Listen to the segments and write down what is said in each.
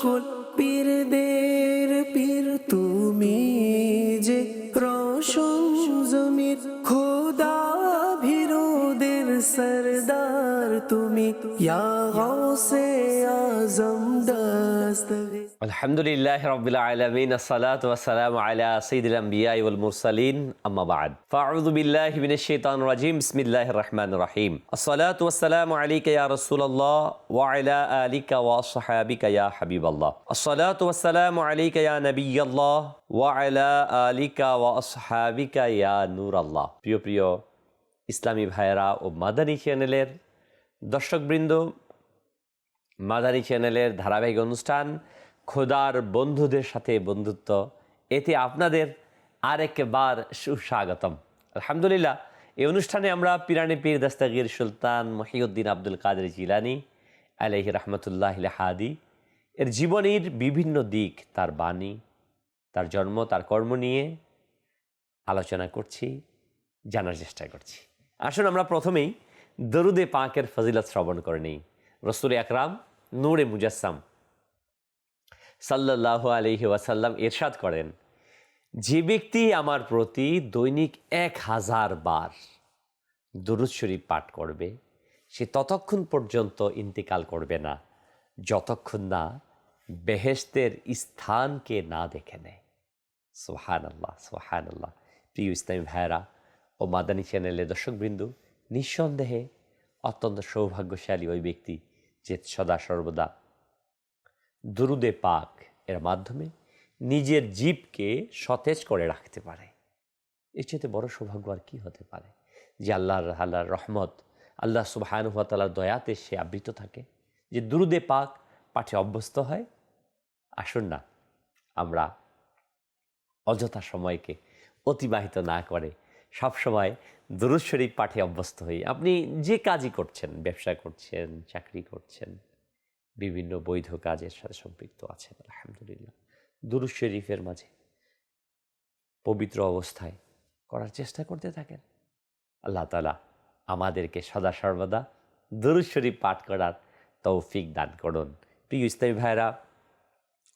সকল পীরদের পীর তুমি যে রোশন জমির খোদা ভীরুদের সরদার তুমি ইয়া গৌসে আজম দস্তগীর। আলহামদুলিল্লাহ রাব্বিল আলামিন, আসসালাতু ওয়াসসালামু আলা সাইয়্যিদিল আমবিয়া ওয়াল মুরসালিন, আম্মা বা'দ। ফাআউযু বিল্লাহি মিনাশ শাইতানির রাজিম, বিসমিল্লাহির রহমানির রহিম। আসসালাতু ওয়াসসালামু আলাইকা ইয়া রাসূলুল্লাহ ওয়া আলা আলিকা ওয়া আসহাবিকা ইয়া হাবিবাল্লাহ। আসসালাতু ওয়াসসালামু আলাইকা ইয়া নাবিয়াল্লাহ ওয়া আলা আলিকা ওয়া আসহাবিকা ইয়া নূরাল্লাহ। প্রিয় প্রিয় ইসলামী ভাইয়েরা ও মাদানী চ্যানেলের দর্শকবৃন্দ, মাদানী চ্যানেলের ধারাবাহিক অনুষ্ঠান খোদার বন্ধুদের সাথে বন্ধুত্ব, এতে আপনাদের আরেকবার সুস্বাগতম। আলহামদুলিল্লাহ, এই অনুষ্ঠানে আমরা পিরানি পীর দস্তগীর সুলতান মহিউদ্দিন আব্দুল কাদের জিলানী আলাইহি রাহমাতুল্লাহ হাদি এর জীবনীর বিভিন্ন দিক, তার বাণী, তার জন্ম, তার কর্ম নিয়ে আলোচনা করছি, জানার চেষ্টা করছি। আসুন আমরা প্রথমেই দরুদে পাকের ফজিলত শ্রবণ করে নিই। রসুল আকরাম নূরে মুজাসসাম সাল্লাল্লাহু আলাইহি ওয়াসাল্লাম ইরশাদ করেন, যে ব্যক্তি আমার প্রতি দৈনিক 1000 বার দুরূদ শরীফ পাঠ করবে, সে ততক্ষণ পর্যন্ত ইন্তেকাল করবে না যতক্ষণ না বেহেশতের স্থানকে না দেখে নেয়। সুবহানাল্লাহ, সুবহানাল্লাহ। প্রিয় ইসলামী ভাইয়েরা ও মাদানী চ্যানেলের দর্শকবৃন্দ, নিঃসন্দেহে অত্যন্ত সৌভাগ্যশালী ওই ব্যক্তি যে সদা সর্বদা দুরুদে পাক এর মাধ্যমে নিজের জীবকে সতেজ করে রাখতে পারে। এর চেয়ে বড় সৌভাগ্য আর কি হতে পারে? যে আল্লাহর রহমত, আল্লাহ সুবহানাহু ওয়া তাআলার দয়াতে সে আবৃত থাকে, যে দুরুদে পাক পাঠে অভ্যস্ত হয়। আসুন না আমরা অযথা সময়কে অতিবাহিত না করে সবসময় দুরূদ শরীফ পাঠে অভ্যস্ত হই। আপনি যে কাজই করছেন, ব্যবসা করছেন, চাকরি করছেন, বিভিন্ন বৈধ কাজের সাথে সম্পৃক্ত আছেন, আলহামদুলিল্লাহ, দুরূদ শরীফের মাঝে পবিত্র অবস্থায় করার চেষ্টা করতে থাকেন। আল্লাহ তাআলা আমাদেরকে সদা সর্বদা দুরূদ শরীফ পাঠ করার তৌফিক দান করুন। প্রিয় ইসলামী ভাইরা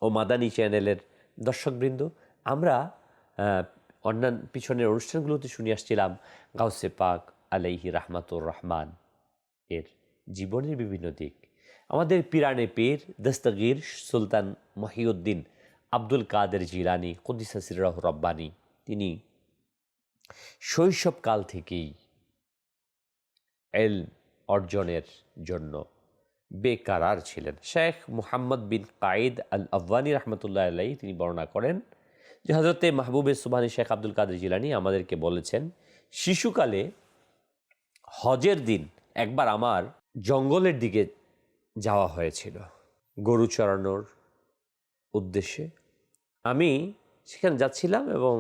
ও মাদানী চ্যানেলের দর্শকবৃন্দ, আমরা অন্যান্য পিছনের অনুষ্ঠানগুলোতে শুনে আসছিলাম গাউসে পাক আলাইহি রাহমাতুর রহমান এর জীবনের বিভিন্ন দিক। আমাদের পিরানে পীর দস্তগীর সুলতান মহিউদ্দিন আব্দুল কাদের জিলানী কুদ্দিসা সিররাহু রব্বানী, তিনি শৈশবকাল থেকেই ইলম অর্জনের জন্য বেকারার ছিলেন। শেখ মুহাম্মদ বিন কায়েদ আল আফগানী রহমতুল্লাহ আলাইহি তিনি বর্ণনা করেন যে হযরতে মাহবুবে সুবহানী শেখ আব্দুল কাদের জিলানী আমাদেরকে বলেছেন, শিশুকালে হজের দিন একবার আমার জঙ্গলের দিকে যাওয়া হয়েছিল গরু চরানোর উদ্দেশ্যে। আমি সেখানে যাচ্ছিলাম এবং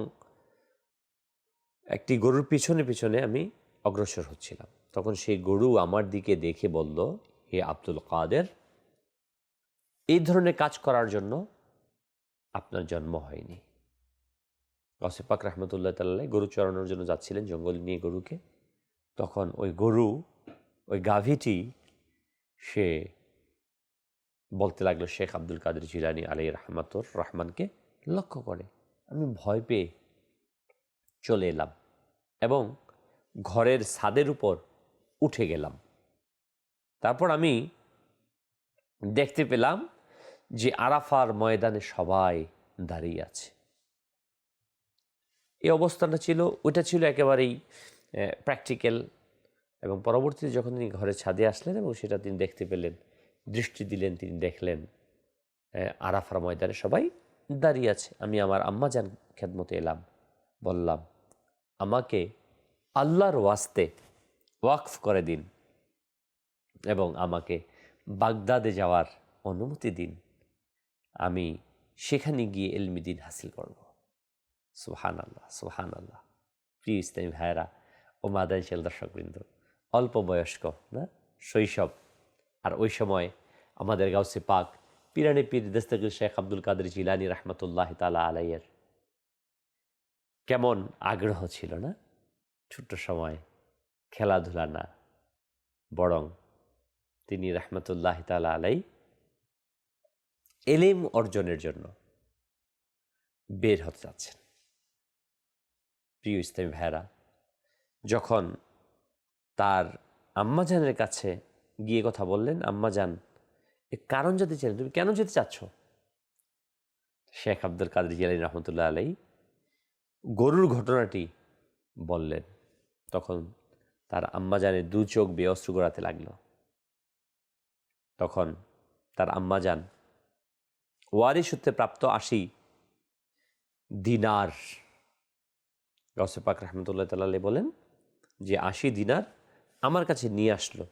একটি গরুর পিছনে পিছনে আমি অগ্রসর হচ্ছিলাম। তখন সেই গরু আমার দিকে দেখে বলল, হে আব্দুল কাদের, এই ধরনের কাজ করার জন্য আপনার জন্ম হয়নি। গাউসে পাক রহমতুল্লাহ তাআলা গরু চরানোর জন্য যাচ্ছিলেন জঙ্গল নিয়ে গরুকে। তখন ওই গরু, ওই গাভীটি সে বলতে লাগলো শেখ আব্দুল কাদের জিলানী আলাইহি রাহমাতুর রহমানকে লক্ষ্য করে। আমি ভয় পেয়ে চলে এলাম এবং ঘরের ছাদের উপর উঠে গেলাম। তারপর আমি দেখতে পেলাম যে আরাফার ময়দানে সবাই দাঁড়িয়ে আছে। এই অবস্থাটা ছিল, ওইটা ছিল একেবারেই প্র্যাকটিক্যাল। এবং পরবর্তীতে যখন তিনি ঘরের ছাদে আসলেন এবং সেটা তিনি দেখতে পেলেন, দৃষ্টি দিলেন, তিনি দেখলেন আরাফার ময়দানে সবাই দাঁড়িয়ে আছে। আমি আমার আম্মাজান খেদমতে এলাম, বললাম, আমাকে আল্লাহর ওয়াস্তে ওয়াকফ করে দিন এবং আমাকে বাগদাদে যাওয়ার অনুমতি দিন, আমি সেখানে গিয়ে ইলমি দ্বীন হাসিল করব। সুবহানাল্লাহ, সুবহানাল্লাহ। প্রিয় ইসলামী ভাইয়েরা ও মাদানী চ্যানেল দর্শকবৃন্দ, অল্প বয়স্ক না, শৈশব, আর ওই সময় আমাদের গাউসে পাক পিরানে পীর দস্তগীর শেখ আব্দুল কাদের জিলানী রহমতুল্লাহ তাআলা আলাইহির কেমন আগ্রহ ছিল না? ছোট্ট সময় খেলাধুলা না, বরং তিনি রহমতুল্লাহ তাআলা আলাইহি এলেম অর্জনের জন্য বের হতে যাচ্ছেন। প্রিয় ইসলামী ভাইয়েরা, যখন তার আম্মাজানের কাছে গিয়ে কথা বললেন, আম্মাজান এর কারণ জানতে চাইলেন, তুমি কেন যেতে চাচ্ছ? শেখ আব্দুল কাদের জিলানী রহমতুল্লাহ আলাই গরুর ঘটনাটি বললেন। তখন তার আম্মাজানের দু চোখ বেয়ে অশ্রু গড়াতে লাগলো। তখন তার আম্মাজান ওয়ারিশ সূত্রে প্রাপ্ত 80 দিনার, গাউসে পাক রহমতুল্লাহ তাআলা বলেন যে 80 দিনার আমার কাছে নিয়ে আসলো,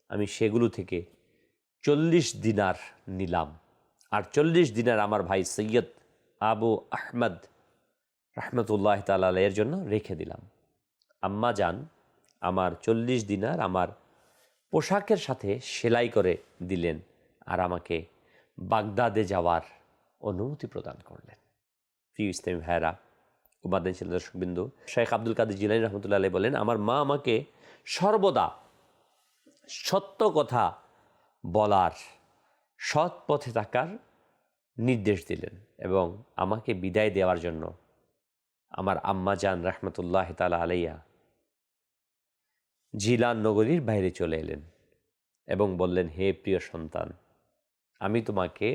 আমি সেগুলো থেকে 40 দিনার নিলাম, আর 40 দিনার আমার ভাই সৈয়দ আবু আহমদ রহমতুল্লাহ তাআলা এর জন্য রেখে দিলাম। আম্মা যান আমার 40 দিনার আমার পোশাকের সাথে সেলাই করে দিলেন আর আমাকে বাগদাদে যাওয়ার অনুমতি প্রদান করলেন। প্রিয় ইসলামী ভাইয়েরা, উপাদেন ছিল দর্শকবিন্দু, শেখ আব্দুল কাদের জিলানী রহমতুল্লাহ আলাইহি বলেন, আমার মা আমাকে সর্বদা সত্য কথা বলার, সৎ পথে থাকার নির্দেশ দিলেন এবং আমাকে বিদায় দেওয়ার জন্য আমার আম্মা জান রহমতুল্লাহ তাআলা আলাইহা জিলান নগরীর বাইরে চলে এলেন এবং বললেন, হে প্রিয় সন্তান, আমি তোমাকে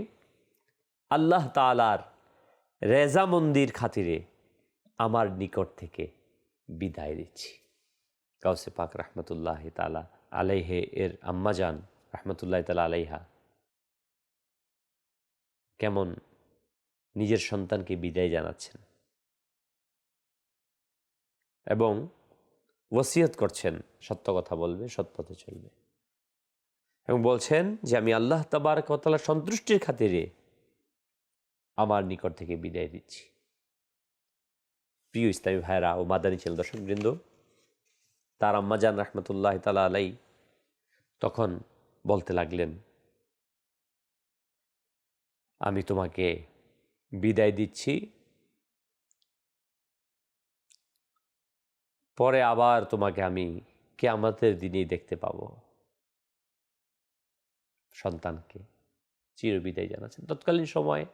আল্লাহ তাআলার রেজামন্দির খাতিরে আমার নিকট থেকে বিদায় দিচ্ছি। গাউসে পাক রহমতুল্লাহ তাআলা আলাইহে এর আম্মাজান রহমতুল্লাহ তাআলা আলাইহা কেমন নিজের সন্তানকে বিদায় জানাচ্ছেন এবং ওসিয়ত করছেন সত্য কথা বলবে, সৎপথে চলবে এবং বলছেন যে আমি আল্লাহ তাবারক ওয়া তাআলার সন্তুষ্টির খাতিরে আমার নিকট থেকে বিদায় দিচ্ছি। প্রিয় ইসলামী ভাইরা ও মাদানী ছেলে দর্শকবৃন্দ, তার আম্মাজান রহমতুল্লাহ তাআলা আলাই তখন বলতে লাগলেন, আমি তোমাকে বিদায় দিচ্ছি, পরে আবার তোমাকে আমি কিয়ামতের দিনেই দেখতে পাব। সন্তানকে চিরবিদায় জানাচ্ছেন। তৎকালীন সময়ে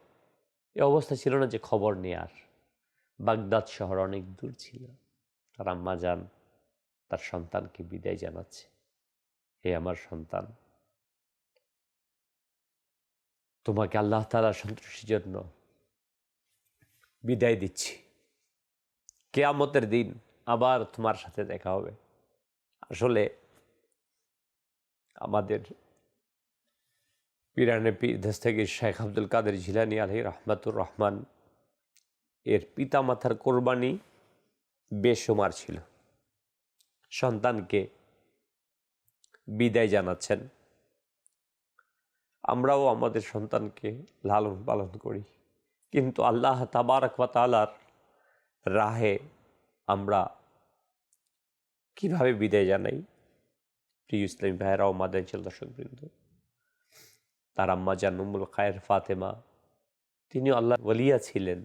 এ অবস্থা ছিল না যে খবর নেয়ার, বাগদাদ শহর অনেক দূর ছিল। তার আম্মা যান তার সন্তানকে বিদায় জানাচ্ছে, হে আমার সন্তান, তোমাকে আল্লাহ তাআলার সন্তুষ্টির জন্য বিদায় দিচ্ছি, কিয়ামতের দিন আবার তোমার সাথে দেখা হবে। আসলে আমাদের পিরানে পীর দস্তগীর শেখ আব্দুল কাদের জিলানী আলাইহি রহমাতুর রহমান এর পিতা মাতার কোরবানি বেশুমার ছিল। সন্তানকে বিদায় জানাচ্ছেন। আমরাও আমাদের সন্তানকে লালন পালন করি, কিন্তু আল্লাহ তাবারক ওয়া তাআলার রাহে আমরা কিভাবে বিদায় জানাই? প্রিয় ইসলামী ভাইয়েরা ও মাদানী ছেলে দর্শকবৃন্দ, তার আম্মা জান উম্মুল খায়ের ফাতেমা, তিনি আল্লাহ ওলিয়া ছিলেন।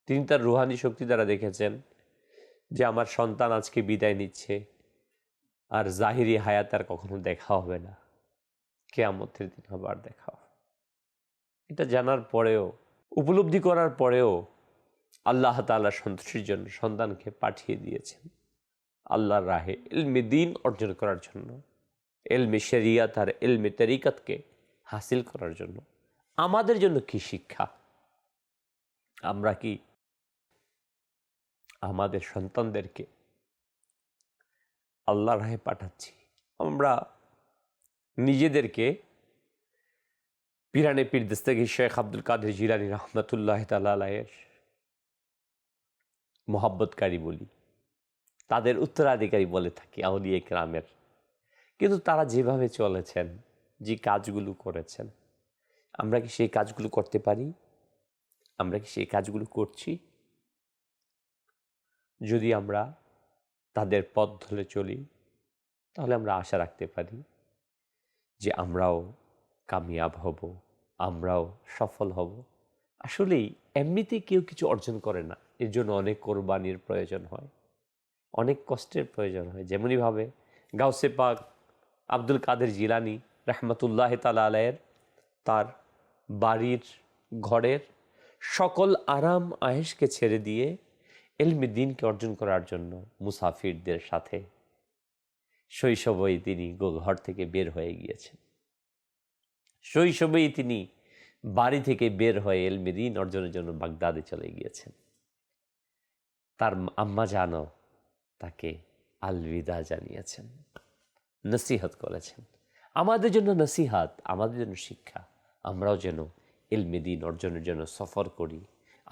তিনি তার রুহানি শক্তি দ্বারা দেখেছেন যে আমার সন্তান আজকে বিদায় নিচ্ছে আর জাহিরি হায়াত আর কখনো দেখা হবে না, কিয়ামতের দিন আবার দেখা হবে। এটা জানার পরেও, উপলব্ধি করার পরেও আল্লাহ তাআলার সন্তুষ্টির জন্য সন্তানকে পাঠিয়ে দিয়েছেন আল্লাহর রাহে ইলমে দ্বীন অর্জন করার জন্য, ইলমে শরিয়ত আর ইলমে তরিকতকে হাসিল করার জন্য। আমাদের জন্য কি শিক্ষা? আমরা কি আমাদের সন্তানদেরকে আল্লাহর রাহে পাঠাচ্ছি? আমরা নিজেদেরকে পিরানে পীর দস্তগীর শেখ আব্দুল কাদের জিলানী রহমতুল্লাহ তাআলা আলাইহির মোহাব্বতকারী বলি, তাদের উত্তরাধিকারী বলে থাকি, আউলিয়া কেরামের। কিন্তু তারা যেভাবে চলেছেন, যে কাজগুলো করেছেন, আমরা কি সেই কাজগুলো করতে পারি? আমরা কি সেই কাজগুলো করছি? যদি আমরা তাদের পথ ধরে চলি, তাহলে আমরা আশা রাখতে পারি যে আমরাও কামিয়াব হব, আমরাও সফল হব। আসলেই এমনিতেই কেউ কিছু অর্জন করে না, এর জন্য অনেক কোরবানির প্রয়োজন হয়, অনেক কষ্টের প্রয়োজন হয়। যেমনইভাবে গাউসে পাক আব্দুল কাদের জিলানী রহমতুল্লাহ তাআলা আলাইহির তার বাড়ির ঘরের সকল আরাম আয়েশকে ছেড়ে দিয়ে ইলমে দ্বীনকে অর্জন করার জন্য মুসাফিরদের সাথে শৈশবেই তিনি ঘর থেকে বের হয়ে গিয়েছেন। শৈশবেই তিনি বাড়ি থেকে বের হয়ে ইলমে দ্বীন অর্জনের জন্য বাগদাদে চলে গিয়েছেন। তার আম্মা জানো তাকে আলবিদা জানিয়েছেন, নসিহত করেছেন। আমাদের জন্য নসিহত, আমাদের জন্য শিক্ষা, আমরাও যেন ইলমে দ্বীন অর্জনের জন্য সফর করি,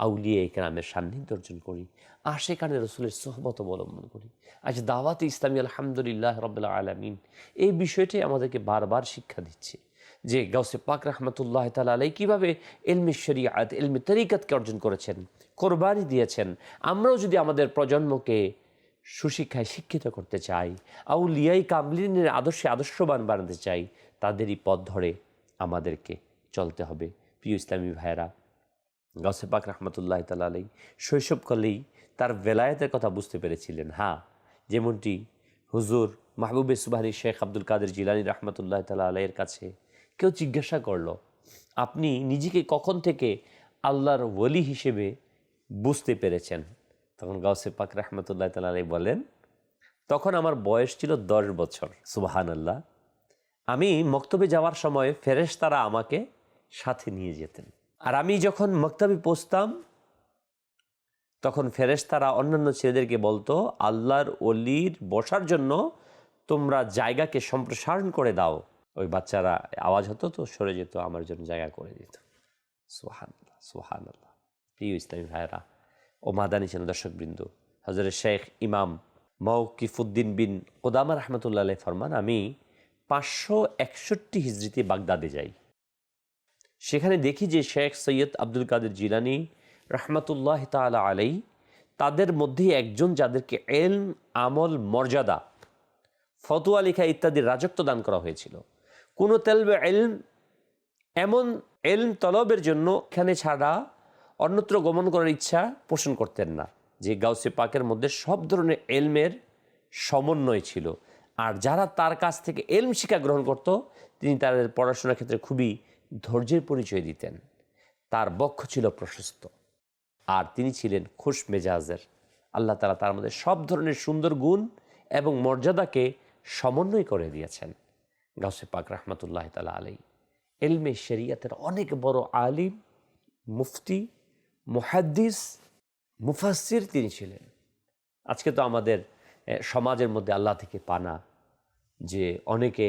আউলিয়া ইকরামের সান্নিধ্য অর্জন করি, আশেকানে রসুলের সোহবত অবলম্বন করি। আজ দাওয়াতে ইসলামী আলহামদুলিল্লাহ রাব্বিল আলামিন এই বিষয়টি আমাদেরকে বারবার শিক্ষা দিচ্ছে যে গাউসে পাক রহমতুল্লাহ তাআলা আলাইহি কীভাবে ইলমে শরিয়াত, ইলমে তরিকতকে অর্জন করেছেন, কোরবানি দিয়েছেন। আমরাও যদি আমাদের প্রজন্মকে সুশিক্ষায় শিক্ষিত করতে চাই, আউলিয়াই কামলিনের আদর্শে আদর্শবান বানাতে চাই, তাদেরই পথ ধরে আমাদেরকে চলতে হবে। প্রিয় ইসলামী ভাইয়েরা, গাউসে পাক রহমতুল্লাহ তাআলা আলাইহি শৈশবকালেই তার বেলায়েতের কথা বুঝতে পেরেছিলেন। হ্যাঁ, যেমনটি হুজুর মাহবুবে সুবহানী শেখ আব্দুল কাদের জিলানী রহমতুল্লাহ তাআলা আলাইহির কাছে কেউ জিজ্ঞাসা করলো, আপনি নিজেকে কখন থেকে আল্লাহর ওলি হিসেবে বুঝতে পেরেছেন? তখন গাউসে পাক রহমতুল্লাহ তাআলা আলাইহি বলেন, তখন আমার বয়স ছিল 10 বছর। সুবহানাল্লাহ। আমি মক্তবে যাওয়ার সময় ফেরেশতারা আমাকে সাথে নিয়ে যেতেন, আর আমি যখন মক্তবে পৌঁছতাম তখন ফেরেশতারা অন্যান্য ছেলেদেরকে বলতো, আল্লাহর ওলির বসার জন্য তোমরা জায়গাকে সম্প্রসারণ করে দাও। ওই বাচ্চারা আওয়াজ হতো তো সরে যেত, আমার জন্য জায়গা করে দিত। সুবহানাল্লাহ, সুবহানাল্লাহ। প্রিয় ইসলামী ভাইয়েরা ও মাদানী চ্যানেল দর্শকবৃন্দ, হযরত শেখ ইমাম মওকিফউদ্দিন বিন কুদামা রহমতুল্লাহ আলাইহি ফরমান, আমি 561 হিজরিতে বাগদাদে যাই। সেখানে দেখি যে শেখ সৈয়দ আব্দুল কাদের জিলানী রহমতুল্লাহ তাআলা আলাইহি তাদের মধ্যে একজন, যাদেরকে ইলম, আমল, মর্যাদা, ফতোয়া লেখা ইত্যাদির রাজত্ব দান করা হয়েছিল। কোনো তালবে ইলম এমন ইলম তলবের জন্য এখানে ছাড়া অন্যত্র গমন করার ইচ্ছা পোষণ করতেন না। যে গাউসে পাকের মধ্যে সব ধরনের ইলমের সমন্বয় ছিল, আর যারা তার কাছ থেকে ইলম শিক্ষা গ্রহণ করত তিনি তাদের পড়াশোনার ক্ষেত্রে খুবই ধৈর্যের পরিচয় দিতেন। তার বক্ষ ছিল প্রশস্ত, আর তিনি ছিলেন খুশ মেজাজের। আল্লাহ তাআলা তার মধ্যে সব ধরনের সুন্দর গুণ এবং মর্যাদাকে সমন্বয় করে দিয়েছেন। গাউসে পাক রহমতুল্লাহ তাআলা আলাইহি ইলমে শরিয়াতের অনেক বড় আলিম, মুফতি, মুহাদ্দিস, মুফাসসির তিনি ছিলেন। আজকে তো আমাদের সমাজের মধ্যে আল্লাহ থেকে পানা যে অনেকে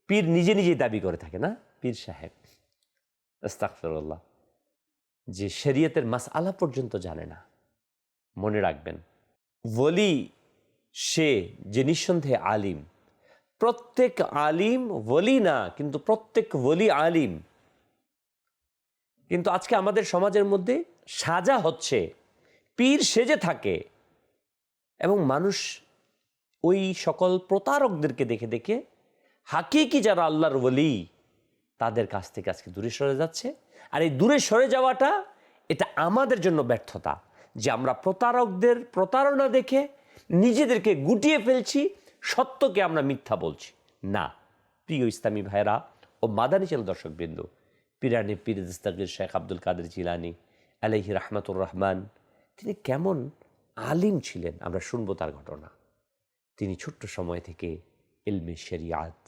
পীর নিজে নিজেই দাবি করে থাকে না, পীর সাহেব, আস্তাগফিরুল্লাহ, যে শরিয়তের মাসআলা পর্যন্ত জানে না। মনে রাখবেন, ওলি সে যে নিঃসন্দেহে আলিম। প্রত্যেক আলিম ওলি না, কিন্তু প্রত্যেক ওলি আলিম। কিন্তু আজকে আমাদের সমাজের মধ্যে সাজা হচ্ছে, পীর সেজে থাকে, এবং মানুষ ওই সকল প্রতারকদেরকে দেখে দেখে হাকিকি যারা আল্লাহর ওলি তাদের কাছ থেকে আজকে দূরে সরে যাচ্ছে। আর এই দূরে সরে যাওয়াটা, এটা আমাদের জন্য ব্যর্থতা, যে আমরা প্রতারকদের প্রতারণা দেখে নিজেদেরকে গুটিয়ে ফেলছি, সত্যকে আমরা মিথ্যা বলছি না। প্রিয় ইসলামী ভাইয়েরা ও মাদানী চ্যানেল দর্শকবৃন্দ, পিরানি পীর দস্তগীর শেখ আব্দুল কাদের জিলানী আলাইহি রাহমাতুর রহমান তিনি কেমন আলিম ছিলেন আমরা শুনবো তার ঘটনা। তিনি ছোট্ট সময় থেকে ইলমে শরিয়াত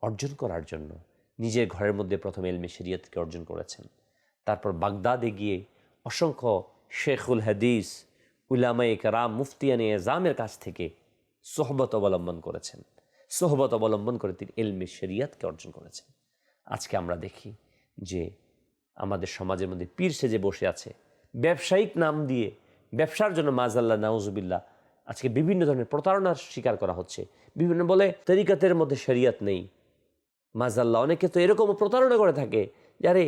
অর্জন করার জন্য নিজের ঘরের মধ্যে প্রথম ইলমে শরিয়াতকে অর্জন করেছেন। তারপর বাগদাদে গিয়ে অসংখ্য শেখুল হাদিস, উলামায়ে কেরাম, মুফতিয়ানে এজামের কাছ থেকে সোহবত অবলম্বন করেছেন। সোহবত অবলম্বন করে তিনি ইলমে শরিয়াতকে অর্জন করেছেন। আজকে আমরা দেখি যে আমাদের সমাজের মধ্যে পীর সেজে বসে আছে, ব্যবসায়িক নাম দিয়ে ব্যবসার জন্য মাজাল্লাহ নাউজুবিল্লাহ আজকে বিভিন্ন ধরনের প্রতারণার শিকার করা হচ্ছে। বিভিন্ন বলে তরিকতের মধ্যে শরিয়াত নেই, মাজাল্লাহ। অনেকে তো এরকমও প্রতারণা করে থাকে, যারে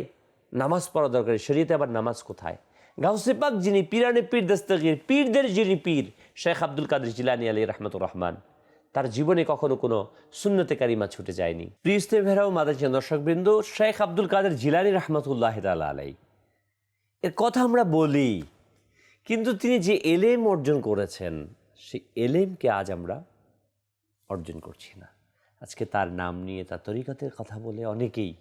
নামাজ পড়া দরকার, শরিয়তে আবার নামাজ কোথায়? গাউসে পাক যিনি পিরানে পীর দস্তগীর, পীরদের যিনি পীর, শেখ আব্দুল কাদের জিলানী আলাইহি রাহমাতুর রহমান, তার জীবনে কখনো কোনো সুন্নতে কারিমা ছুটে যায়নি। প্রিয় ইসলামী ভাইরা ও মাদানী চ্যানেল দর্শকবৃন্দ, শেখ আব্দুল কাদের জিলানী রাহমাতুল্লাহ তাআলা আলাইহি এর কথা আমরা বলি, কিন্তু তিনি যে এলেম অর্জন করেছেন সেই এলেমকে আজ আমরা অর্জন করছি না। আজকে তার নাম নিয়ে, তার তরিকতের কথা বলে অনেকেই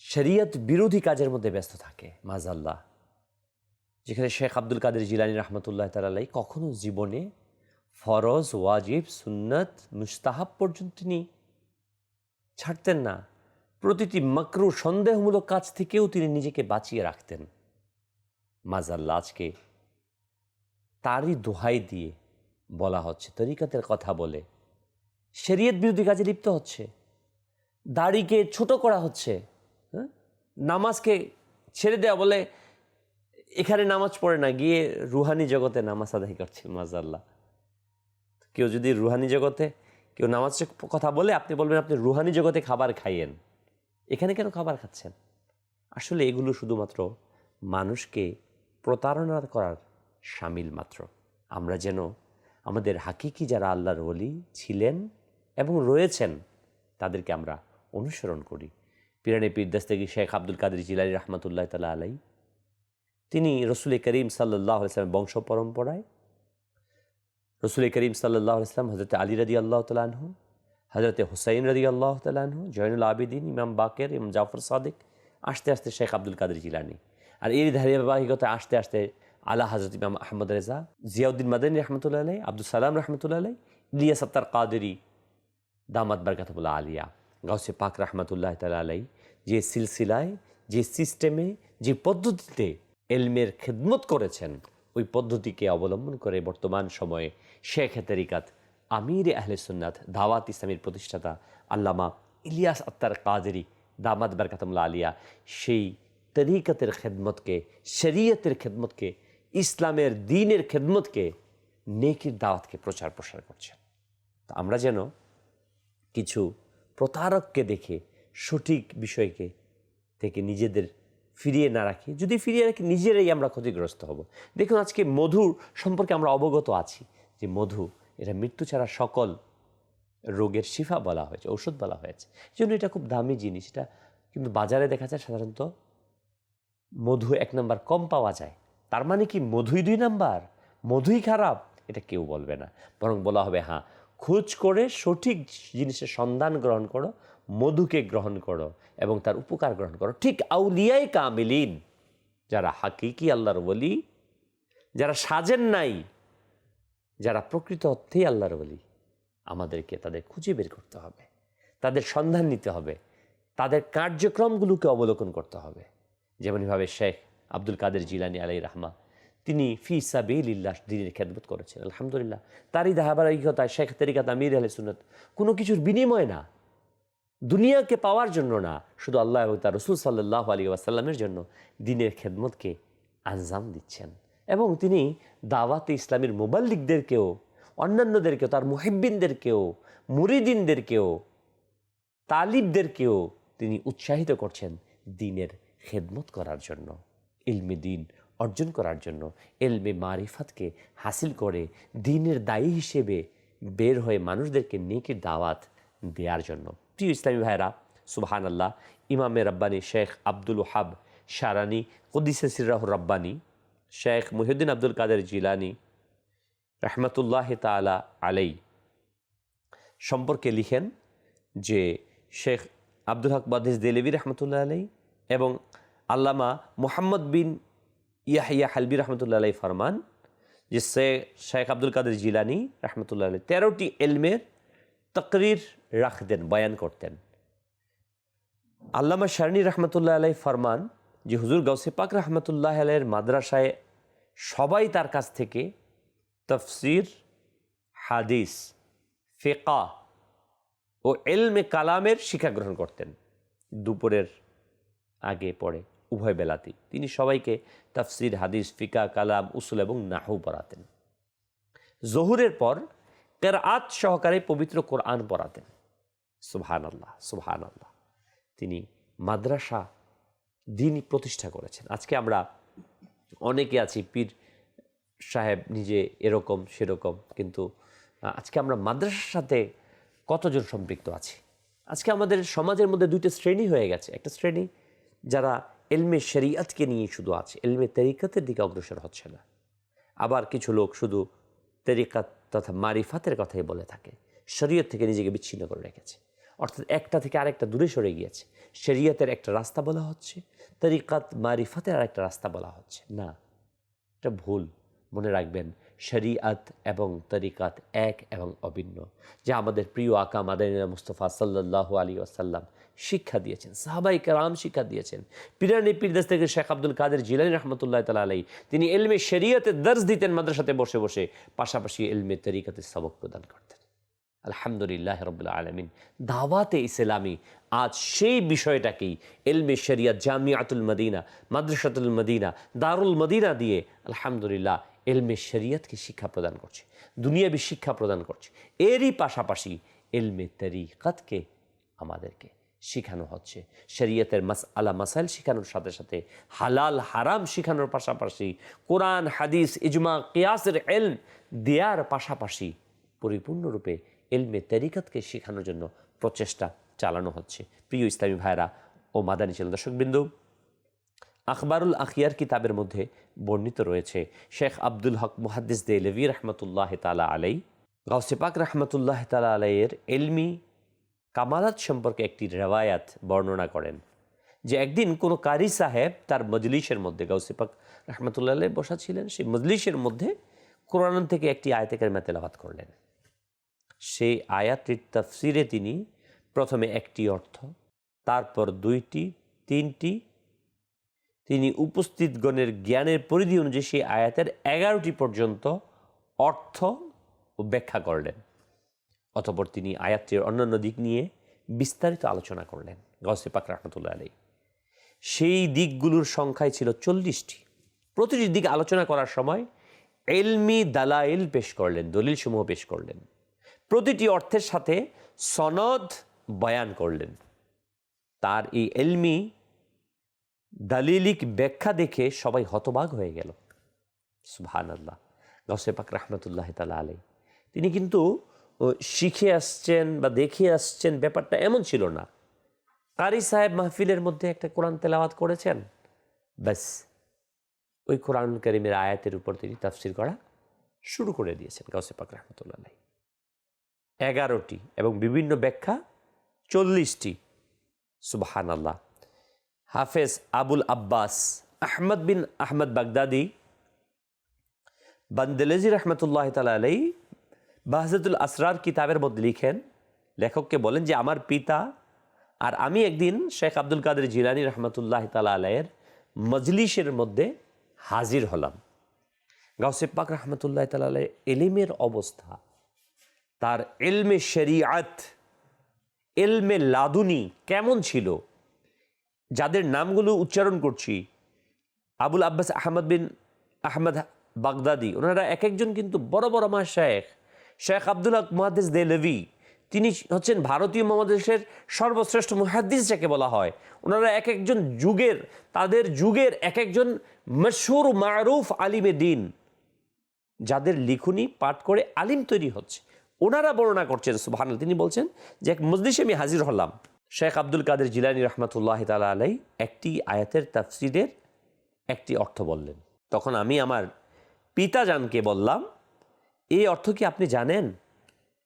শরিয়ত বিরোধী কাজের মধ্যে ব্যস্ত থাকে মাজাল্লাহ। যেখানে শেখ আব্দুল কাদের জিলানী রহমতুল্লাহ তাআলা কখনো জীবনে ফরজ, ওয়াজিব, সুন্নত, মুস্তাহাব পর্যন্ত তিনি ছাড়তেন না। প্রতিটি মাকরু সন্দেহমূলক কাজ থেকেও তিনি নিজেকে বাঁচিয়ে রাখতেন। মাজাল্লাহ আজকে তারই দোহাই দিয়ে বলা হচ্ছে, তরিকাতের কথা বলে শরিয়ত বিরোধী কাজে লিপ্ত হচ্ছে, দাড়িকে ছোট করা হচ্ছে, হ্যাঁ, নামাজকে ছেড়ে দেওয়া, বলে এখানে নামাজ পড়ে না, গিয়ে রুহানি জগতে নামাজ আদায় করছে। মাজাল্লাহ, কেউ যদি রুহানি জগতে কেউ নামাজের কথা বলে, আপনি বলবেন আপনি রুহানি জগতে খাবার খাইয়েন, এখানে কেন খাবার খাচ্ছেন? আসলে এগুলো শুধুমাত্র মানুষকে প্রতারণা করার শামিল মাত্র। আমরা যেন আমাদের হাকিকি যারা আল্লাহর ওলি ছিলেন এবং রয়েছেন তাদেরকে আমরা অনুসরণ করি। পিরানি পীর দস্তগীর শেখ আব্দুল কাদের জিলানী রহমতুল্লাহ তাআলা আলাইহি, তিনি রসুল করিম সাল্লাল্লাহু আলাইহি ওয়াসাল্লামের বংশ পরম্পরায় রসুল করিম সাল্লাল্লাহু আলাইহি ওয়াসাল্লাম, হযরত আলী রাদিয়াল্লাহু তাআলা আনহু, হযরত হুসাইন রাদিয়াল্লাহু তাআলা আনহু, জয়নুল আবেদিন, ইমাম বাকের, ইমাম জাফর সাদিক, আস্তে আস্তে শেখ আব্দুল কাদের জিলানী, আর এর ধারাবাহিকতা আস্তে আস্তে আলা হযরত ইমাম আহমদ রেজা, জিয়াউদ্দিন মাদানী রহমতুল্লাহ আলাইহি, আব্দুল সালাম রহমতুল্লাহ আলাইহি, ইলিয়াস আত্তার কাদেরী দামাত বারকাতুল্লাহ আলিয়া, গাউসে পাক রহমতুল্লাহ তাআলা আলাইহি যে সিলসিলায়, যে সিস্টেমে, যে পদ্ধতিতে এলমের খেদমত করেছেন, ওই পদ্ধতিকে অবলম্বন করে বর্তমান সময়ে শেখ তরিকাত আমির আহলে সুন্নাত দাওয়াত ইসলামীর প্রতিষ্ঠাতা আল্লামা ইলিয়াস আত্তার কাদেরী দামাত বারকাতুল্লাহ আলিয়া সেই তরিকাতের খেদমতকে, শরিয়তের খেদমতকে, ইসলামের দ্বীনের খেদমতকে, নেকির দাওয়াতকে প্রচার প্রসার করছেন। তো আমরা যেন কিছু প্রতারককে দেখে সঠিক বিষয়কে থেকে নিজেদের ফিরিয়ে না রাখি। যদি ফিরিয়ে রাখি, নিজেরাই আমরা ক্ষতিগ্রস্ত হব। দেখুন, আজকে মধুর সম্পর্কে আমরা অবগত আছি যে মধু এটা মৃত্যু ছাড়া সকল রোগের শিফা বলা হয়েছে, ঔষধ বলা হয়েছে। এই জন্য এটা খুব দামি জিনিস। এটা কিন্তু বাজারে দেখা যায় সাধারণত মধু 1 নাম্বার কম পাওয়া যায়। তার মানে কি মধুই 2 নাম্বার, মধুই খারাপ? এটা কেউ বলবে না। বরং বলা হবে, হ্যাঁ, খোঁজ করে সঠিক জিনিসের সন্ধান গ্রহণ করো, মধুকে গ্রহণ করো এবং তার উপকার গ্রহণ করো। ঠিক আউলিয়ায়ে কামিলিন, যারা হাকিকি আল্লাহর ওলি, যারা সাজেন নাই, যারা প্রকৃত অর্থেই আল্লাহর ওলি, আমাদেরকে তাদের খুঁজে বের করতে হবে, তাদের সন্ধান নিতে হবে, তাদের কার্যক্রমগুলোকে অবলোকন করতে হবে। যেমনভাবে শেখ আব্দুল কাদের জিলানী আলাইহি রাহমা, তিনি ফি সাবিলিল্লাহ দ্বীনের খেদমত করেছেন। আলহামদুলিল্লাহ, তারই ধারাবাহিকতায় শেখ তরিকাত আমির আহলে সুন্নাত কোনো কিছুর বিনিময় না, দুনিয়াকে পাওয়ার জন্য না, শুধু আল্লাহ এবং তার রাসূল সাল্লাল্লাহু আলাইহি ওয়াসাল্লামের জন্য দ্বীনের খেদমতকে আঞ্জাম দিচ্ছেন। এবং তিনি দাওয়াতে ইসলামের মুবাল্লিগদেরকেও, অন্যান্যদেরকেও, তার মুহিব্বিনদেরকেও, মুরিদিনদেরকেও, তালিবদেরকেও তিনি উৎসাহিত করছেন দ্বীনের খেদমত করার জন্য, ইলমে দ্বীন অর্জন করার জন্য, এলমে মারিফাতকে হাসিল করে দ্বীনের দায়ী হিসেবে বের হয়ে মানুষদেরকে নেকির দাওয়াত দেওয়ার জন্য। প্রিয় ইসলামী ভাইরা, সুবহানাল্লাহ, ইমামে রব্বানী শেখ আব্দুল ওয়াহাব শারানি কুদ্দিসে সিররাহুর রব্বানী, শেখ মুহিউদ্দিন আব্দুল কাদের জিলানী রহমতুল্লাহ তাআলা আলাইহি সম্পর্কে লিখেন যে শেখ আব্দুল হক বাদিস দেহলভী রহমতুল্লাহ আলাইহি এবং আল্লামা মুহাম্মদ বিন ইয়াহিয়া হালবি রহমতুল্লাহ আলাইহি ফরমান যে শেখ আব্দুল কাদের জিলানী রহমতুল্লাহ আলাইহি 13টি এলমের তকরির রাখতেন, বয়ান করতেন। আল্লামা শারনি রহমতুল্লাহ আলাইহি ফরমান যে হুজুর গাউসে পাক রহমতুল্লাহ আলাইহির মাদ্রাসায় সবাই তার কাছ থেকে তফসির, হাদিস, ফিকহ ও ইলমে কালামের শিক্ষা গ্রহণ করতেন। দুপুরের আগে পরে উভয় বেলাতেই তিনি সবাইকে তাফসির, হাদিস, ফিকহ, কালাম, উসুল এবং নাহু পড়াতেন। জোহরের পর কিরাআত সহকারে পবিত্র কোরআন পড়াতেন। সুবহানাল্লাহ, সুবহানাল্লাহ। তিনি মাদ্রাসা দ্বীন প্রতিষ্ঠা করেছেন। আজকে আমরা অনেকে আছি, পীর সাহেব নিজে এরকম সেরকম, কিন্তু আজকে আমরা মাদ্রাসার সাথে কতজন সম্পৃক্ত আছি? আজকে আমাদের সমাজের মধ্যে 2টা শ্রেণী হয়ে গেছে। একটা শ্রেণী যারা এলমে শরিয়তকে নিয়ে শুধু আছে, এলমে তরিকাতের দিকে অগ্রসর হচ্ছে না। আবার কিছু লোক শুধু তরিকাত তথা মারিফাতের কথাই বলে থাকে, শরিয়ত থেকে নিজেকে বিচ্ছিন্ন করে রেখেছে। অর্থাৎ একটা থেকে আরেকটা দূরে সরে গিয়েছে। শরিয়তের একটা রাস্তা বলা হচ্ছে, তরিকাত মারিফাতের আরেকটা রাস্তা বলা হচ্ছে না, এটা ভুল। মনে রাখবেন, শরিয়াত এবং তরিকাত এক এবং অভিন্ন, যা আমাদের প্রিয় আকা মাদানী মুস্তফা সাল্লাল্লাহু আলাইহি ওয়াসাল্লাম শিক্ষা দিয়েছেন, সাহাবায়ে কেরাম শিক্ষা দিয়েছেন। পীরানি পীরদাস থেকে শেখ আব্দুল কাদের জিলানী রহমতুল্লাহ তাআলা আলাইহি, তিনি ইলমে শরিয়তের দর্স দিতেন মাদ্রাসাতে বসে বসে, পাশাপাশি ইলমে তরিকাতের সবক প্রদান করতেন। আলহামদুলিল্লাহ রাব্বিল আলামিন। দাওয়াতে ইসলামী আজ সেই বিষয়টাকেই ইলমে শরিয়ত জামিয়াতুল মদিনা, মাদ্রাসাতুল মদিনা, দারুল মদিনা দিয়ে আলহামদুলিল্লাহ ইলমে শরিয়তকে শিক্ষা প্রদান করছে, দুনিয়াবী শিক্ষা প্রদান করছে। এরই পাশাপাশি ইলমে তরিকাতকে আমাদেরকে শেখানো হচ্ছে। শরিয়তের মাসআলা মাসাইল শেখানোর সাথে সাথে হালাল হারাম শেখানোর পাশাপাশি কোরআন হাদিস ইজমা কিয়াসের ইলম দেওয়ার পাশাপাশি পরিপূর্ণরূপে ইলমে তরিকাতকে শেখানোর জন্য প্রচেষ্টা চালানো হচ্ছে। প্রিয় ইসলামী ভাইরা ও মাদানী চ্যানেল দর্শকবৃন্দ, আখবারুল আখিয়ার কিতাবের মধ্যে বর্ণিত রয়েছে শেখ আব্দুল হক মুহাদ্দিস দেহলভী রহমতুল্লাহ তাআলা আলাইহি, গাউসে পাক রহমতুল্লাহ তাআলা আলাইহির ইলমি কামালাত সম্পর্কে একটি রেওয়ায়াত বর্ণনা করেন যে একদিন কোনো কারি সাহেব তার মজলিসের মধ্যে, গাউসে পাক রহমতুল্লাহ আলাইহি বসা ছিলেন, সেই মজলিসের মধ্যে কোরআন থেকে একটি আয়াতে কারিমা তেলাওয়াত করলেন। সেই আয়াতটির তাফসিরে তিনি প্রথমে একটি অর্থ, তারপর দুইটি, তিনটি, তিনি উপস্থিতগণের জ্ঞানের পরিধি অনুযায়ী সেই আয়াতের 11টি পর্যন্ত অর্থ ও ব্যাখ্যা করলেন। অতঃপর তিনি আয়াতটির অন্যান্য দিক নিয়ে বিস্তারিত আলোচনা করলেন গাউসে পাক রহমতুল্লাহ আলাইহি। সেই দিকগুলোর সংখ্যায় ছিল 40টি। প্রতিটি দিক আলোচনা করার সময় ইলমি দালাইল পেশ করলেন, দলিল সমূহ পেশ করলেন, প্রতিটি অর্থের সাথে সনদ বয়ান করলেন। তার এই ইলমি দালিলিক ব্যাখ্যা দেখে সবাই হতবাক হয়ে গেল। সুবহানাল্লাহ। গাউসে পাক রহমতুল্লাহ তাআলা আলাইহি তিনি কিন্তু শিখে আসছেন বা দেখে আসছেন, ব্যাপারটা এমন ছিল না। কারি সাহেব মাহফিলের মধ্যে একটা কোরআন তেলাওয়াত করেছেন, ব্যাস ওই কোরআনুল কারীমের আয়াতের উপর তিনি তাফসির করা শুরু করে দিয়েছেন গাউসে পাক রহমতুল্লাহ আলাইহি। 11টি এবং বিভিন্ন ব্যাখ্যা 40টি। সুবহানাল্লাহ। হাফেজ আবুল আব্বাস আহমদ বিন আহমদ বাগদাদি বান্দেলেজি রহমতুল্লাহ তাআলা আলাইহি বাহজাতুল আসরার কিতাবের মধ্যে লিখেন, লেখককে বলেন যে আমার পিতা আর আমি একদিন শেখ আব্দুল কাদের জিলানী রহমতুল্লাহ তাআলা আলাইহির মজলিসের মধ্যে হাজির হলাম। গাউসে পাক রহমতুল্লাহ তাআলা আলাইহি ইলমের অবস্থা, তার ইলমে শরিয়াত, ইলমে লাদুনি কেমন ছিল, যাদের নামগুলো উচ্চারণ করছি, আবুল আব্বাস আহমদ বিন আহমদ বাগদাদি, ওনারা এক একজন কিন্তু বড় বড় মাশায়েখ। শেখ আব্দুল হক মুহাদ্দিস দেহলভী, তিনি হচ্ছেন ভারতীয় মহাদেশের সর্বশ্রেষ্ঠ মুহাদ্দিস যাকে বলা হয়। ওনারা এক একজন যুগের, তাদের যুগের এক একজন মশহুর মারুফ আলিমে দিন, যাদের লিখনি পাঠ করে আলিম তৈরি হচ্ছে। ওনারা বর্ণনা করছেন সুবহানাল্লাহ। তিনি বলছেন যে এক মজলিসে আমি হাজির হলাম, শেখ আব্দুল কাদের জিলানী রহমতুল্লাহ তাআলা আলাইহি একটি আয়াতের তাফসিরের একটি অর্থ বললেন। তখন আমি আমার পিতাজানকে বললাম, এই অর্থ কি আপনি জানেন?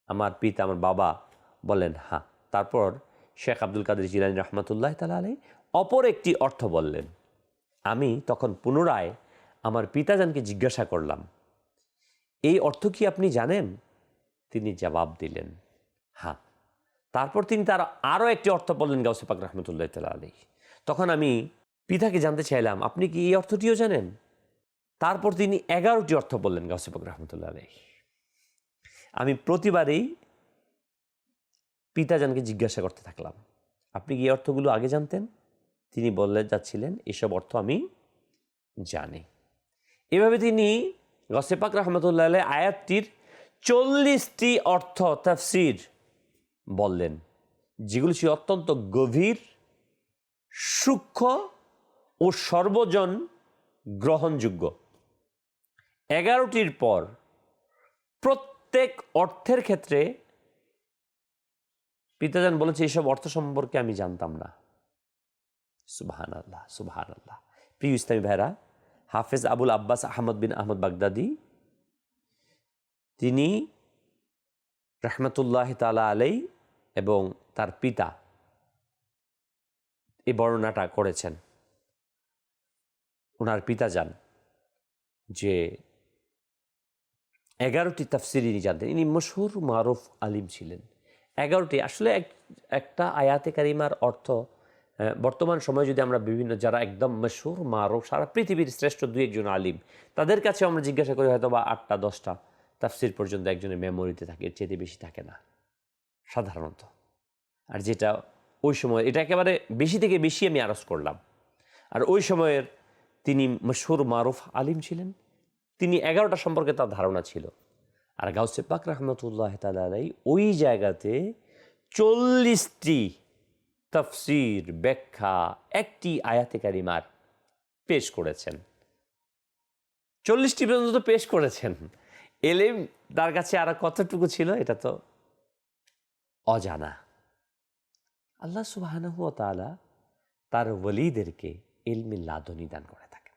আমার পিতা, আমার বাবা বললেন হ্যাঁ। তারপর শেখ আব্দুল কাদের জিলানী রহমতুল্লাহ তাআলা আলাইহি অপর একটি অর্থ বললেন। আমি তখন পুনরায় আমার পিতাজানকে জিজ্ঞাসা করলাম, এই অর্থ কি আপনি জানেন? তিনি জবাব দিলেন হ্যাঁ। তারপর তিনি তার আরও একটি অর্থ বললেন গাউসে পাক রহমতুল্লাহ তাআলা আলাইহি। তখন আমি পিতাকে জানতে চাইলাম, আপনি কি এই অর্থটিও জানেন? তারপর তিনি 11টি অর্থ বললেন গাউসে পাক রহমতুল্লাহ আলাইহি। আমি প্রতিবারেই পিতাজানকে জিজ্ঞাসা করতে থাকলাম, আপনি কি এই অর্থগুলো আগে জানতেন? তিনি বললে যাচ্ছিলেন এসব অর্থ আমি জানি। এভাবে তিনি গাউসে পাক রহমতুল্লাহ আলাইহি আয়াতটির 40টি অর্থ তাফসির বললেন, যেগুলো ছিল অত্যন্ত গভীর, সূক্ষ্ম ও সর্বজন গ্রহণযোগ্য। 11টির পর প্রত্যেক অর্থের ক্ষেত্রে পিতাজান বলেছে এইসব অর্থ সম্পর্কে আমি জানতাম না। সুবহানাল্লাহ, সুবহানাল্লাহ। প্রিয় ইসলামী ভাইরা, হাফেজ আবুল আব্বাস আহমদ বিন আহমদ বাগদাদি তিনি রহমতুল্লাহ তাআলা আলাইহি এবং তার পিতা এই বর্ণনাটা করেছেন। ওনার পিতা যান যে 11টি তাফসির ইনি জানতেন। ইনি মশহুর মারুফ আলিম ছিলেন। 11টি আসলে একটা আয়াতে কারিমার অর্থ বর্তমান সময়ে যদি আমরা বিভিন্ন যারা একদম মশহুর মারুফ সারা পৃথিবীর শ্রেষ্ঠ 2-1 আলিম তাদের কাছে আমরা জিজ্ঞাসা করি হয়তো বা 8টা 10টা তাফসির পর্যন্ত একজনের মেমোরিতে থাকে, এর চেয়ে বেশি থাকে না সাধারণত। আর যেটা ওই সময় এটা একেবারে বেশি থেকে বেশি আমি আরজ করলাম। আর ওই সময়ের তিনি মশহুর মারুফ আলিম ছিলেন, তিনি 11টা সম্পর্কে তার ধারণা ছিল। আর গাউসে পাক রহমতুল্লাহ তাআলা আলাইহি ওই জায়গাতে 40টি তাফসির ব্যাখ্যা একটি আয়াতে কারিমার পেশ করেছেন। 40টি পর্যন্ত পেশ করেছেন। এলেম তার কাছে আর কতটুকু ছিল এটা তো অজানা। আল্লাহ সুবহানাহু ওয়া তাআলা তার ওয়ালিদেরকে ইলমে লাদুনি দান করে থাকেন।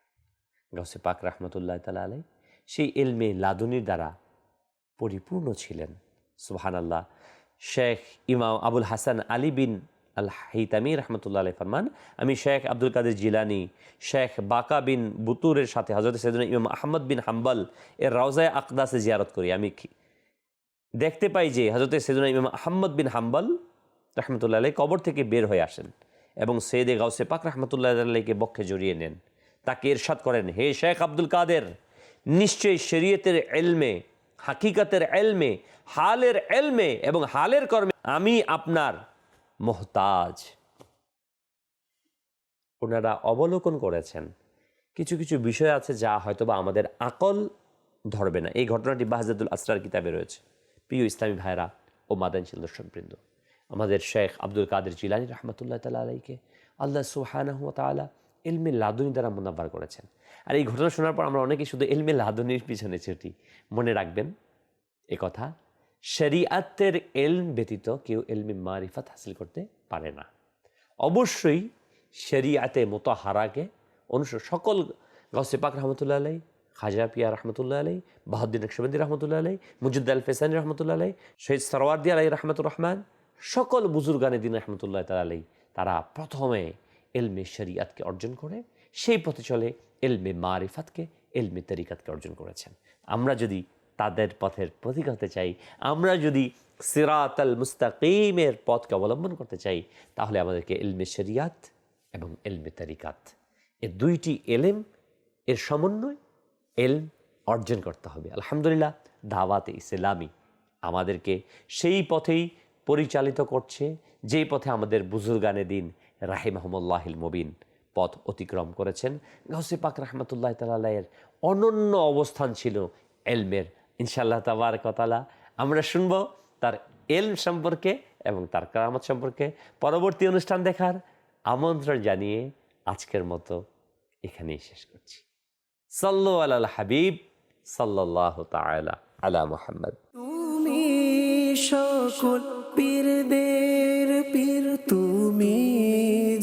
গাউসে পাক রহমতুল্লাহ তাআলা আলাইহি সেই ইলমে লাদুনির দ্বারা পরিপূর্ণ ছিলেন। সুবহানাল্লাহ। শেখ ইমাম আবুল হাসান আলী বিন আল হাইতামি রহমতুল্লাহ আলাইহি ফরমান, আমি শেখ আব্দুল কাদের জিলানি, শেখ বাকা বিন বুতুরের সাথে হযরত সাইয়েদনা ইমাম আহমদ বিন হাম্বল এর রওজায়ে আকদাসে জিয়ারত করি। আমি দেখতে পাই যে হযরত সাইয়েদনা ইমাম আহমদ বিন হাম্বল রহমতুল্লাহ আলাইহি কবর থেকে বের হয়ে আসেন এবং সৈয়দে গাউসে পাক রহমতুল্লাহ আলাইহিকে বক্ষে জড়িয়ে নেন। তাকে ইরশাদ করেন, হে শেখ আব্দুল কাদের, নিশ্চয়ই শরীয়তের ইলমে, হাকিকতের ইলমে, হালের ইলমে এবং হালের কর্মে আমি আপনার মুহতাজ। ওনারা অবলোকন করেছেন কিছু কিছু বিষয় আছে যা হয়তোবা আমাদের আকল ধরবে না। এই ঘটনাটি বাহজাতুল আসরার কিতাবে রয়েছে। প্রিয় ইসলামী ভাইরা ও মাদানশীল দর্শকবৃন্দ, আমাদের শেখ আব্দুল কাদের জিলানী রহমতুল্লাহ তাআলা আলাইহিকে আল্লাহ সুবহানাহু ওয়া তাআলা ইলমে লাদুনি দ্বারা মুনাব্বার করেছেন। আর এই ঘটনা শোনার পর আমরা অনেকেই শুধু ইলমে লাদুনির পিছনে ছুটি। মনে রাখবেন এ কথা, শরীয়তের ইলম ব্যতীত কেউ ইলমে মারিফাত হাসিল করতে পারে না। অবশ্যই শরীয়তে মুতাহারাকে অনুসরণ সকল গাউসে পাক রহমতুল্লাহ আলাইহি, খাজা পিয়া রহমতুল্লাহ আলাইহি, বাহাউদ্দিন নকশবন্দি রহমতুল্লাহ আলাইহি, মুজদ্দিদ আল ফেসানি রহমতুল্লাহ আলাইহি, শহীদ সরওয়ার্দী আলাইহি রহমতুর রহমান, সকল বুজুর্গানে দিন রহমতুল্লাহ তাআলা আলাইহি তারা প্রথমে ইলমে শরীয়তকে অর্জন করে সেই পথে চলে ইলমে মারিফাতকে, ইলমে তরিকাতকে অর্জন করেছেন। আমরা যদি তাদের পথের প্রতীক হতে চাই, আমরা যদি সিরাতাল মুস্তাকিমের পথকে অবলম্বন করতে চাই, তাহলে আমাদেরকে ইলমে শরীয়ত এবং ইলমে তরিকাত এই দুইটি ইলম এর সমন্বয় ইলম অর্জন করতে হবে। আলহামদুলিল্লাহ, দাওয়াতে ইসলামী আমাদেরকে সেই পথেই পরিচালিত করছে যেই পথে আমাদের বুজুর্গানে দিন রাহিমাহুমুল্লাহিল মুবিন পথ অতিক্রম করেছেন। গাউসে পাক রহমতুল্লাহ তাআলা আলাইহির অনন্য অবস্থান ছিল ইলমের। ইনশাআল্লাহ তাবারক ওয়া তাআলা আমরা শুনব তার ইলম সম্পর্কে এবং তার কারামত সম্পর্কে। পরবর্তী অনুষ্ঠান দেখার আমন্ত্রণ জানিয়ে আজকের মতো এখানেই শেষ করছি। সাল্লু আলাল হাবিব সাল্লাল্লাহু তাআলা আলা মুহাম্মদ। তুমি সকল পীরদের পীর, তুমি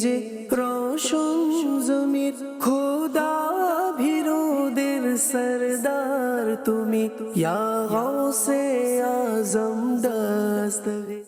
যে রোশন জমির খোদা ভীরুদের সরদার, তুমি ইয়া গাউসে আজম দস্তগীর।